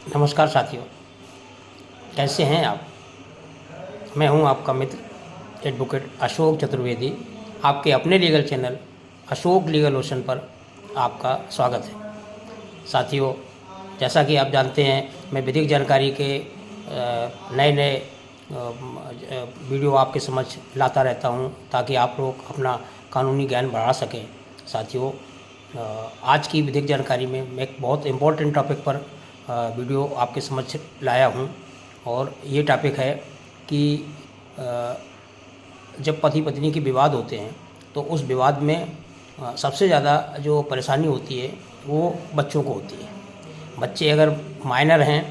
नमस्कार साथियों, कैसे हैं आप। मैं हूं आपका मित्र एडवोकेट अशोक चतुर्वेदी। आपके अपने legal channel Ashok legal ocean पर आपका स्वागत है। साथियों, जैसा कि आप जानते हैं, मैं विधिक जानकारी के नए नए वीडियो आपके समक्ष लाता रहता हूं ताकि आप लोग अपना कानूनी ज्ञान बढ़ा सकें। साथियों, आज की विधिक जानकारी में मैं एक बहुत इम्पोर्टेंट टॉपिक पर वीडियो आपके समक्ष लाया हूं, और ये टॉपिक है कि जब पति पत्नी के विवाद होते हैं तो उस विवाद में सबसे ज़्यादा जो परेशानी होती है वो बच्चों को होती है। बच्चे अगर माइनर हैं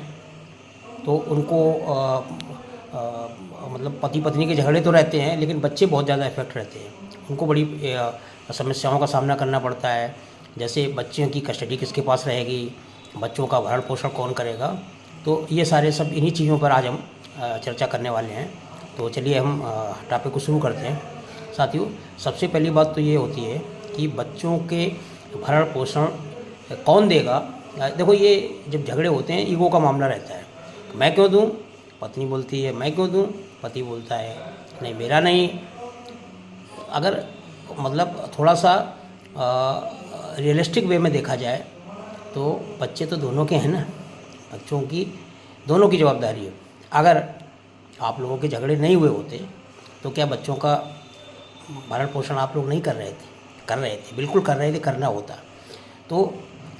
तो उनको मतलब पति पत्नी के झगड़े तो रहते हैं, लेकिन बच्चे बहुत ज़्यादा इफेक्ट रहते हैं। उनको बड़ी समस्याओं का सामना करना पड़ता है, जैसे बच्चों की कस्टडी किसके पास रहेगी, बच्चों का भरण पोषण कौन करेगा। तो ये सारे सब इन्हीं चीज़ों पर आज हम चर्चा करने वाले हैं। तो चलिए हम टॉपिक को शुरू करते हैं। साथियों, सबसे पहली बात तो ये होती है कि बच्चों के भरण पोषण कौन देगा। देखो, ये जब झगड़े होते हैं ईगो का मामला रहता है। मैं क्यों दूँ, पत्नी बोलती है मैं क्यों दूँ, पति बोलता है नहीं मेरा नहीं। अगर मतलब थोड़ा सा रियलिस्टिक वे में देखा जाए तो बच्चे तो दोनों के हैं ना, बच्चों की दोनों की जवाबदारी है। अगर आप लोगों के झगड़े नहीं हुए होते तो क्या बच्चों का भरण पोषण आप लोग नहीं कर रहे थे? बिल्कुल कर रहे थे, करना होता। तो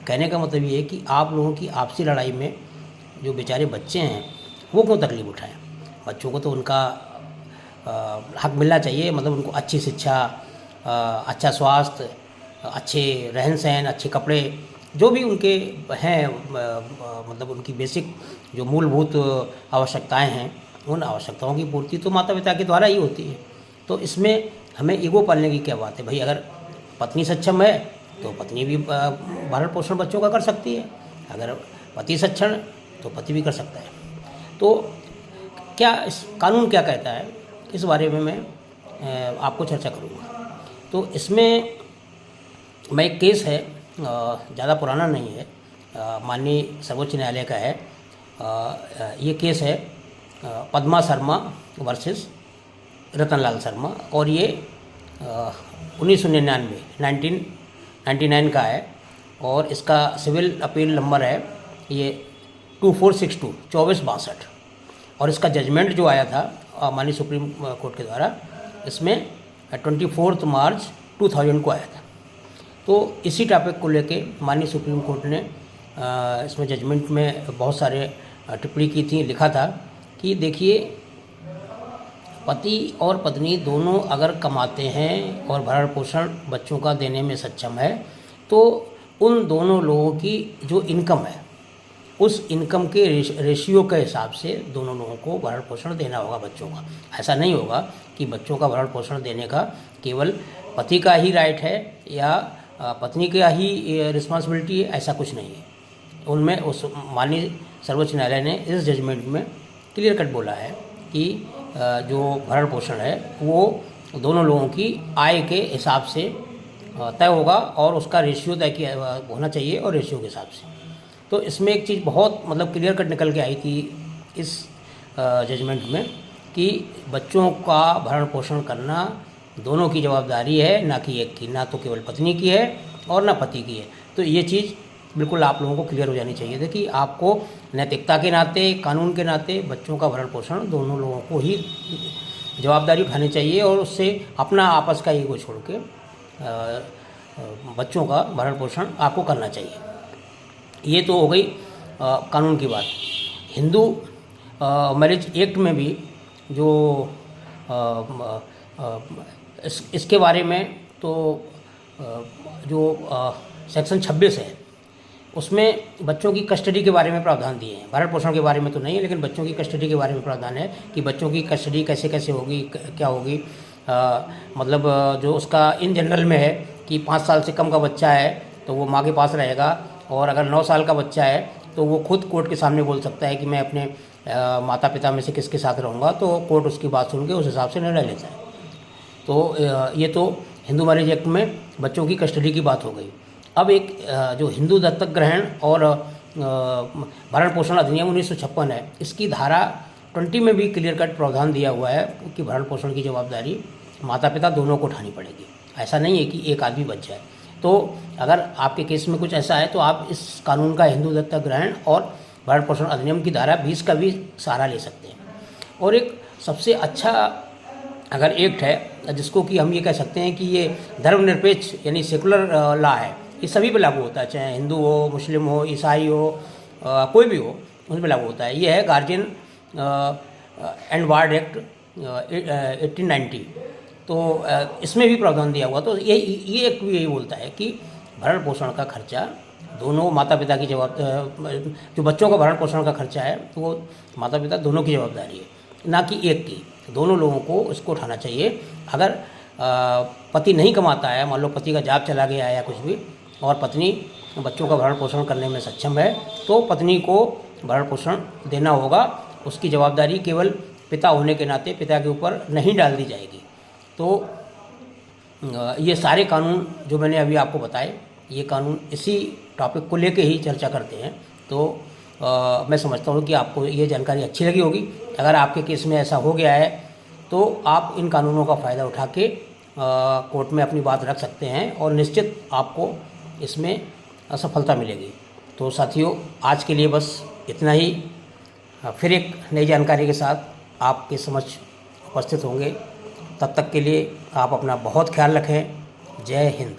कहने का मतलब ये है कि आप लोगों की आपसी लड़ाई में जो बेचारे बच्चे हैं वो क्यों तकलीफ उठाएं। बच्चों को तो उनका हक मिलना चाहिए, मतलब उनको अच्छी शिक्षा, अच्छा स्वास्थ्य, अच्छे रहन सहन, अच्छे कपड़े, जो भी उनके हैं, मतलब उनकी बेसिक जो मूलभूत आवश्यकताएं हैं, उन आवश्यकताओं की पूर्ति तो माता पिता के द्वारा ही होती है। तो इसमें हमें ईगो पालने की क्या बात है भाई। अगर पत्नी सक्षम है तो पत्नी भी भरण पोषण बच्चों का कर सकती है, अगर पति सक्षम तो पति भी कर सकता है। तो क्या इस कानून क्या कहता है, इस बारे में मैं आपको चर्चा करूँगा। तो इसमें मैं एक केस है, ज़्यादा पुराना नहीं है, माननीय सर्वोच्च न्यायालय का है। ये केस है पद्मा शर्मा वर्सेस रतनलाल शर्मा, और ये 1999 1999 का है, और इसका सिविल अपील नंबर है ये 2462 2462, और इसका जजमेंट जो आया था माननीय सुप्रीम कोर्ट के द्वारा, इसमें 24 मार्च 2000 को आया था। तो इसी टॉपिक को लेके माननीय सुप्रीम कोर्ट ने इसमें जजमेंट में बहुत सारे टिप्पणी की थी। लिखा था कि देखिए, पति और पत्नी दोनों अगर कमाते हैं और भरण पोषण बच्चों का देने में सक्षम है, तो उन दोनों लोगों की जो इनकम है उस इनकम के रेशियो के हिसाब से दोनों लोगों को भरण पोषण देना होगा बच्चों का। ऐसा नहीं होगा कि बच्चों का भरण पोषण देने का केवल पति का ही राइट है या पत्नी का ही रिस्पॉन्सिबिलिटी है, ऐसा कुछ नहीं है। उनमें उस माननीय सर्वोच्च न्यायालय ने इस जजमेंट में क्लियर कट बोला है कि जो भरण पोषण है वो दोनों लोगों की आय के हिसाब से तय होगा, और उसका रेशियो तय किया होना चाहिए, और रेशियो के हिसाब से। तो इसमें एक चीज़ बहुत मतलब क्लियर कट निकल के आई थी इस जजमेंट में कि बच्चों का भरण पोषण करना दोनों की जवाबदारी है, ना कि एक की, ना तो केवल पत्नी की है और ना पति की है। तो ये चीज़ बिल्कुल आप लोगों को क्लियर हो जानी चाहिए थी कि आपको नैतिकता के नाते, कानून के नाते बच्चों का भरण पोषण दोनों लोगों को ही जवाबदारी उठानी चाहिए, और उससे अपना आपस का ईगो छोड़ के बच्चों का भरण पोषण आपको करना चाहिए। ये तो हो गई कानून की बात। हिंदू मैरिज एक्ट में भी जो इसके बारे में तो जो सेक्शन 26 है उसमें बच्चों की कस्टडी के बारे में प्रावधान दिए हैं। भरण पोषण के बारे में तो नहीं है, लेकिन बच्चों की कस्टडी के बारे में प्रावधान है कि बच्चों की कस्टडी कैसे कैसे होगी, क्या होगी। मतलब जो उसका इन जनरल में है कि 5 साल से कम का बच्चा है तो वो माँ के पास रहेगा, और अगर 9 साल का बच्चा है तो वो खुद कोर्ट के सामने बोल सकता है कि मैं अपने माता पिता में से किसके साथ रहूँगा, तो कोर्ट उसकी बात सुन के उस हिसाब से निर्णय लेता है। तो ये तो हिंदू मैरिज एक्ट में बच्चों की कस्टडी की बात हो गई। अब एक जो हिंदू दत्तक ग्रहण और भरण पोषण अधिनियम 1956 है, इसकी धारा 20 में भी क्लियर कट प्रावधान दिया हुआ है कि भरण पोषण की जवाबदारी माता पिता दोनों को उठानी पड़ेगी। ऐसा नहीं है कि एक आदमी बच जाए। तो अगर आपके केस में कुछ ऐसा है तो आप इस कानून का हिंदू दत्तक ग्रहण और भरण पोषण अधिनियम की धारा 20 का भी सहारा ले सकते हैं। और एक सबसे अच्छा अगर एक्ट है जिसको कि हम ये कह सकते हैं कि ये धर्मनिरपेक्ष यानी सेकुलर लॉ है, ये सभी पे लागू होता है, चाहे हिंदू हो, मुस्लिम हो, ईसाई हो, कोई भी हो, उन पर लागू होता है। ये है गार्जियन एंड वार्ड एक्ट 1890। तो इसमें भी प्रावधान दिया हुआ। तो ये एक भी यही बोलता है कि भरण पोषण का खर्चा दोनों माता पिता की जो बच्चों का भरण पोषण का खर्चा है तो वो माता पिता दोनों की जवाबदारी है, ना कि एक की। दोनों लोगों को इसको उठाना चाहिए। अगर पति नहीं कमाता है, मान लो पति का जॉब चला गया है या कुछ भी, और पत्नी बच्चों का भरण पोषण करने में सक्षम है, तो पत्नी को भरण पोषण देना होगा। उसकी जवाबदारी केवल पिता होने के नाते पिता के ऊपर नहीं डाल दी जाएगी। तो ये सारे कानून जो मैंने अभी आपको बताए, ये कानून इसी टॉपिक को लेके ही चर्चा करते हैं। तो मैं समझता हूँ कि आपको ये जानकारी अच्छी लगी होगी। अगर आपके केस में ऐसा हो गया है तो आप इन कानूनों का फ़ायदा उठा के कोर्ट में अपनी बात रख सकते हैं और निश्चित आपको इसमें सफलता मिलेगी। तो साथियों, आज के लिए बस इतना ही। फिर एक नई जानकारी के साथ आपके समक्ष उपस्थित होंगे। तब तक के लिए आप अपना बहुत ख्याल रखें। जय हिंद।